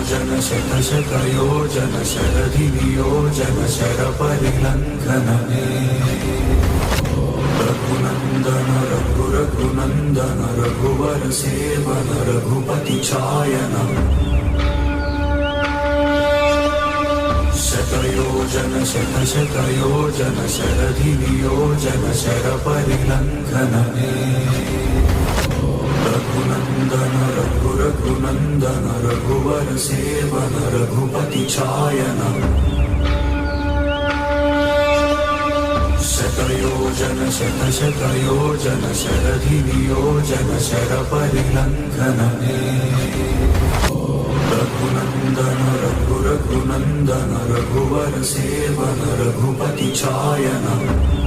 शतशतयोजन शरधिनियोजन शरपरिलङ्घनमे Raghunandan रघुरघुनन्दन Raghubar seven Raghupati चायन शतयोजन शतशतयोजन शरधिनियोजन शरपरिलङ्घनमे Raghunandan रघुरघुनन्दन Raghubar seven Raghupati चायन शतयोजन शतशतयोजन शरधिनियोजन शरपरिलङ्घनमे Raghunandan रघुरघुनन्दन Raghubar seven Raghupati चायन